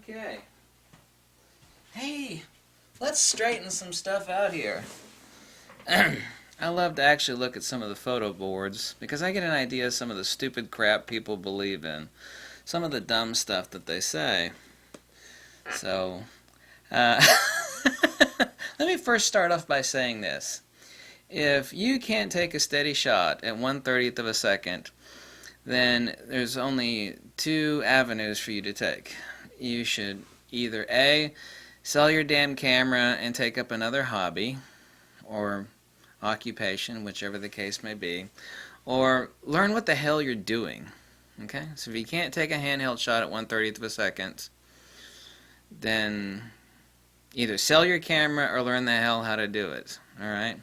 Okay. Hey, let's straighten some stuff out here. I love to actually look at some of the photo boards because I get an idea of some of the stupid crap people believe in. Some of the dumb stuff that they say. So, uh, let me first start off by saying this. If you can't take a steady shot at 1/30th of a second, then there's only two avenues for you to take. You should either A, sell your damn camera and take up another hobby or occupation, whichever the case may be, or learn what the hell you're doing. Okay? So if you can't take a handheld shot at 1/30th of a second, then either sell your camera or learn the hell how to do it. Alright?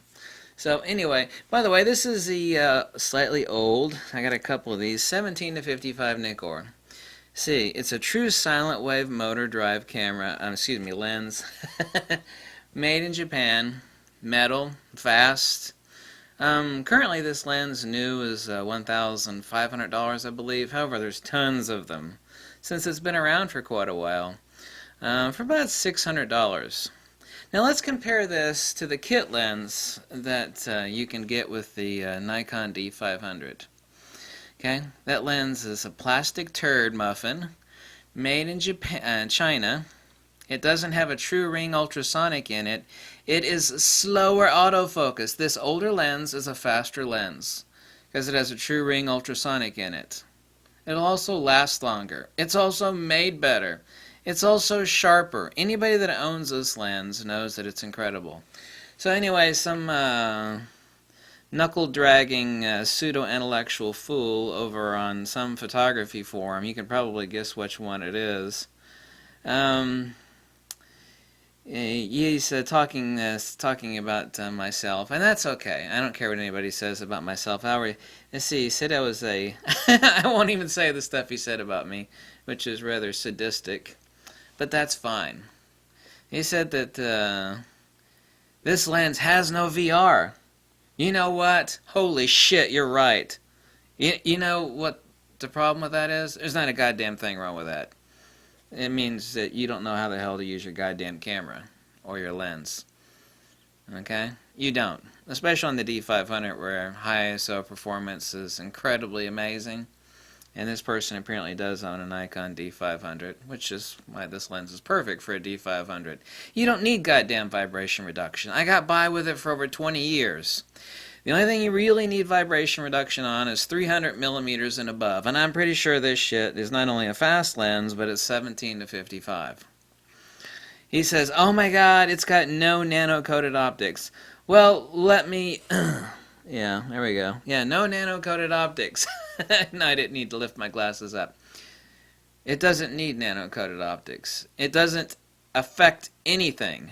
So anyway, by the way, this is the slightly old, I got a couple of these, 17 to 55 Nikkor. See, it's a true silent wave motor drive camera, lens, made in Japan, metal, fast. Currently this lens new is $1,500, I believe. However, there's tons of them, since it's been around for quite a while, for about $600. Now let's compare this to the kit lens that you can get with the Nikon D500. Okay, that lens is a plastic turd muffin made in Japan, China. It doesn't have a true ring ultrasonic in it. It is slower autofocus. This older lens is a faster lens because it has a true ring ultrasonic in it. It'll also last longer. It's also made better. It's also sharper. Anybody that owns this lens knows that it's incredible. So anyway, some knuckle-dragging pseudo-intellectual fool over on some photography forum, you can probably guess which one it is, he's talking about myself, and that's okay. I don't care what anybody says about myself. However, let's see, he said I was a... I won't even say the stuff he said about me, which is rather sadistic, but that's fine. He said that this lens has no VR. You know what? Holy shit, you're right. You know what the problem with that is? There's not a goddamn thing wrong with that. It means that you don't know how the hell to use your goddamn camera or your lens. Okay? You don't. Especially on the D500 where high ISO performance is incredibly amazing. And this person apparently does own a Nikon D500, which is why this lens is perfect for a D500. You don't need goddamn vibration reduction. I got by with it for over 20 years. The only thing you really need vibration reduction on is 300 millimeters and above. And I'm pretty sure this shit is not only a fast lens, but it's 17 to 55. He says, oh my god, it's got no nano-coated optics. Well, let me... yeah, there we go. Yeah, no nano-coated optics. No, I didn't need to lift my glasses up. It doesn't need nano-coated optics. It doesn't affect anything.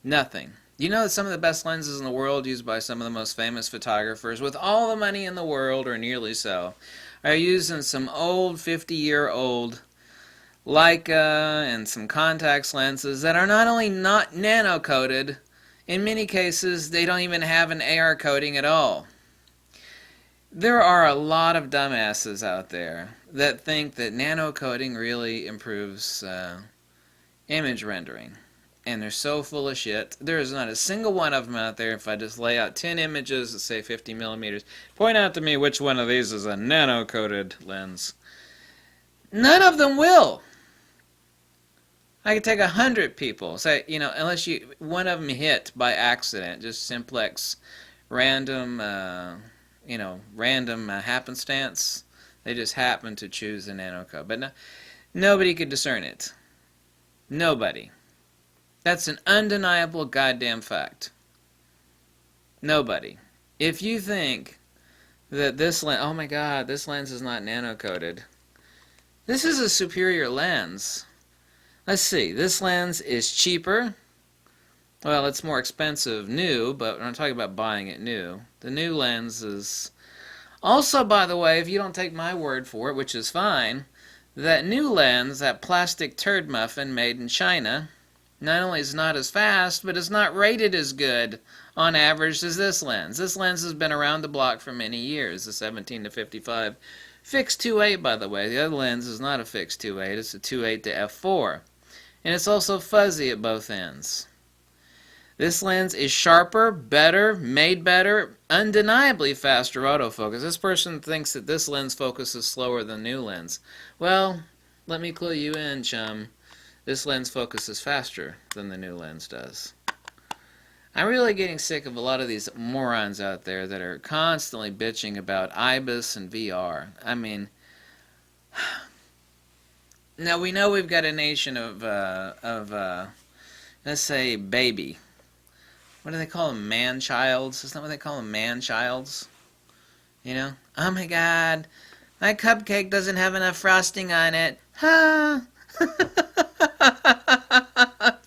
Nothing. You know that some of the best lenses in the world used by some of the most famous photographers with all the money in the world, or nearly so, are using some old 50-year-old Leica and some Contax lenses that are not only not nano-coated, in many cases they don't even have an AR coating at all. There are a lot of dumbasses out there that think that nano coating really improves image rendering. And they're so full of shit. There is not a single one of them out there. If I just lay out 10 images that say 50 millimeters, point out to me which one of these is a nano coated lens. None of them will. I could take 100 people, say, you know, unless one of them hit by accident, just simplex, random, random happenstance. They just happen to choose the nano code. But no, nobody could discern it. Nobody. That's an undeniable goddamn fact. Nobody. If you think that this lens, oh my god, this lens is not nano-coated. This is a superior lens. Let's see, this lens is cheaper. Well, it's more expensive new, but I'm talking about buying it new. The new lens is... Also, by the way, if you don't take my word for it, which is fine, that new lens, that plastic turd muffin made in China, not only is not as fast, but it's not rated as good on average as this lens. This lens has been around the block for many years, the 17 to 55 Fixed 2.8, by the way. The other lens is not a fixed 2.8. It's a 2.8 to f4. And it's also fuzzy at both ends. This lens is sharper, better, made better, undeniably faster autofocus. This person thinks that this lens focuses slower than the new lens. Well, let me clue you in, chum. This lens focuses faster than the new lens does. I'm really getting sick of a lot of these morons out there that are constantly bitching about IBIS and VR. I mean, now we know we've got a nation of let's say, baby. What do they call them? Man-childs? Isn't that what they call them? Man-childs? You know? Oh my god, my cupcake doesn't have enough frosting on it. Huh?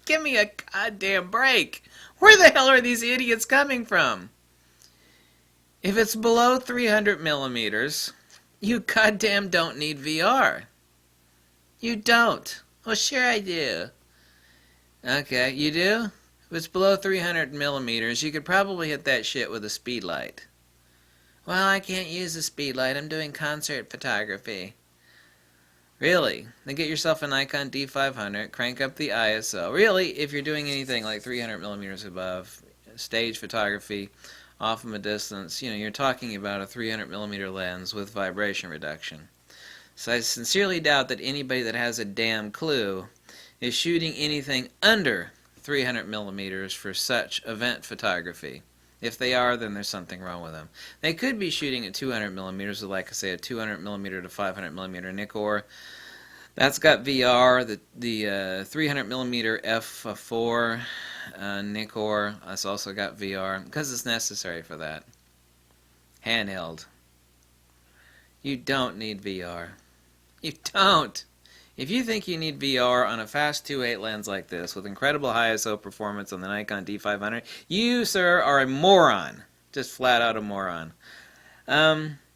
Give me a goddamn break. Where the hell are these idiots coming from? If it's below 300 millimeters, you goddamn don't need VR. You don't. Well, sure I do. Okay, you do? If it's below 300 millimeters, you could probably hit that shit with a speed light. Well, I can't use a speed light. I'm doing concert photography. Really? Then get yourself a Nikon D500, crank up the ISO. Really, if you're doing anything like 300 millimeters above, stage photography, off from a distance, you're talking about a 300 millimeter lens with vibration reduction. So I sincerely doubt that anybody that has a damn clue is shooting anything under 300 millimeters for such event photography. If they are, then there's something wrong with them. They could be shooting at 200 millimeters, like I say, a 200 millimeter to 500 millimeter Nikkor. That's got VR. The 300 millimeter f4 Nikkor, that's also got VR, because it's necessary for that. Handheld. You don't need VR. You don't. If you think you need VR on a fast 2.8 lens like this with incredible high ISO performance on the Nikon D500, you, sir, are a moron. Just flat out a moron.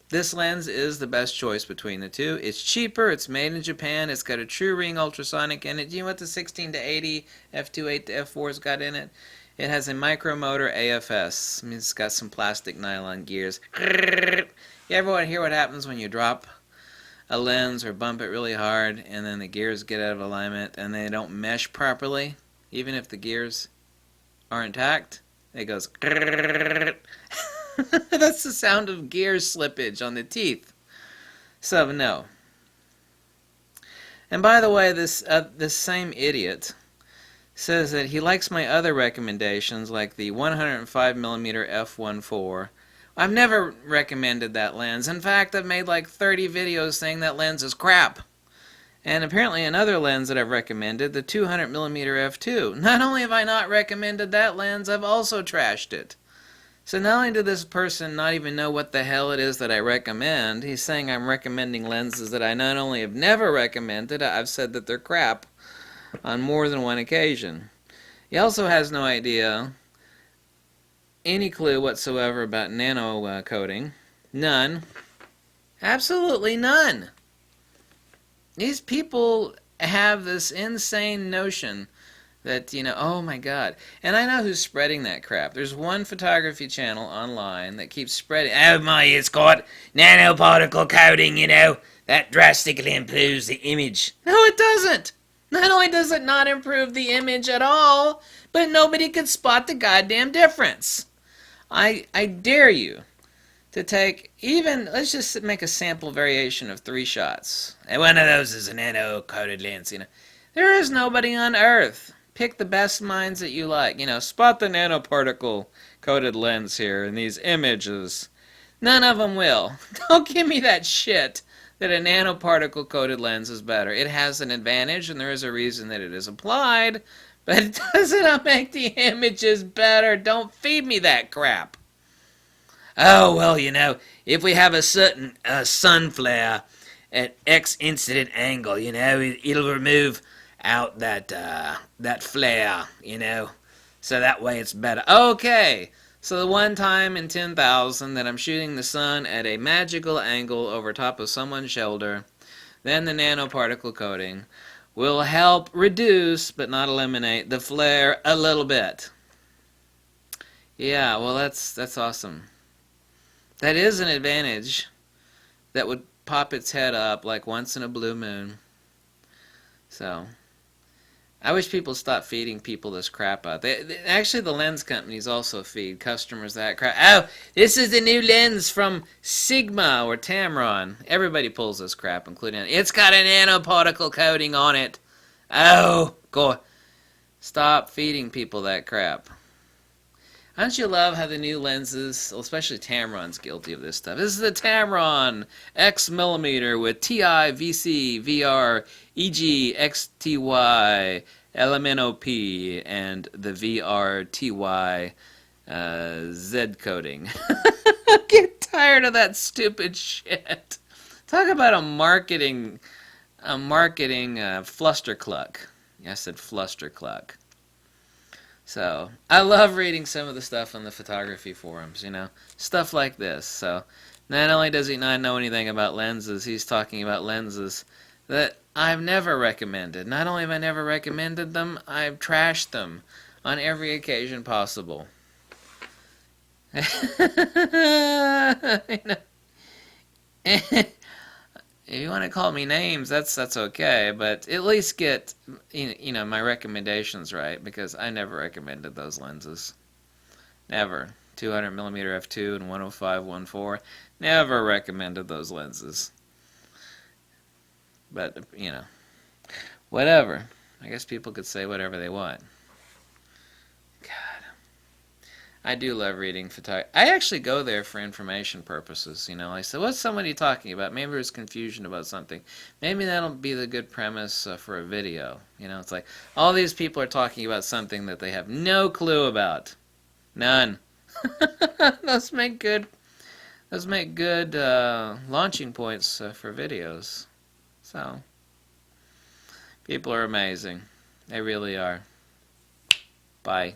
This lens is the best choice between the two. It's cheaper, it's made in Japan, it's got a true ring ultrasonic in it. Do you know what the 16 to 80 f2.8 to f4's got in it? It has a micromotor AFS. I mean, it's got some plastic nylon gears. You ever want to hear what happens when you drop a lens or bump it really hard and then the gears get out of alignment and they don't mesh properly? Even if the gears are intact, it goes. That's the sound of gear slippage on the teeth. So, no. And by the way, this same idiot says that he likes my other recommendations, like the 105mm f1.4. I've never recommended that lens. In fact, I've made like 30 videos saying that lens is crap. And apparently another lens that I've recommended, the 200mm f2. Not only have I not recommended that lens, I've also trashed it. So not only did this person not even know what the hell it is that I recommend, he's saying I'm recommending lenses that I not only have never recommended, I've said that they're crap on more than one occasion. He also has no idea, any clue whatsoever about nano coating. None. Absolutely none. These people have this insane notion that, oh my god. And I know who's spreading that crap. There's one photography channel online that keeps spreading, oh my, it's got nanoparticle coating, that drastically improves the image. No, it doesn't. Not only does it not improve the image at all, but nobody can spot the goddamn difference. I dare you to take even, let's just make a sample variation of 3 shots. And one of those is a nano-coated lens, There is nobody on earth. Pick the best minds that you like. Spot the nanoparticle-coated lens here in these images. None of them will. Don't give me that shit that a nanoparticle-coated lens is better. It has an advantage, and there is a reason that it is applied, but it doesn't make the images better. Don't feed me that crap. Oh, well, if we have a certain sun flare at X incident angle, it'll remove out that flare, so that way it's better. Okay, so the one time in 10,000 that I'm shooting the sun at a magical angle over top of someone's shoulder, then the nanoparticle coating will help reduce, but not eliminate, the flare a little bit. Yeah, well, that's awesome. That is an advantage that would pop its head up like once in a blue moon. So I wish people stop feeding people this crap out. Actually, the lens companies also feed customers that crap. Oh, this is the new lens from Sigma or Tamron. Everybody pulls this crap, including it's got a nanoparticle coating on it. Oh, go. Stop feeding people that crap. Don't you love how the new lenses, especially Tamron's guilty of this stuff. This is the Tamron X millimeter with TI, VC, VR, EG, XTY, LMNOP, and the VRTY Z coding. I get tired of that stupid shit. Talk about a marketing flustercluck. Yeah, I said flustercluck. So, I love reading some of the stuff on the photography forums, you know, stuff like this. So, not only does he not know anything about lenses, he's talking about lenses that I've never recommended. Not only have I never recommended them, I've trashed them on every occasion possible. You know, if you want to call me names, that's okay, but at least get my recommendations right, because I never recommended those lenses. Never. 200mm f2 and 105-1.4. Never recommended those lenses. But whatever. I guess people could say whatever they want. I do love reading photography. I actually go there for information purposes, I said, what's somebody talking about? Maybe there's confusion about something. Maybe that'll be the good premise for a video. It's like, all these people are talking about something that they have no clue about. None. Those make good launching points for videos. So, people are amazing. They really are. Bye.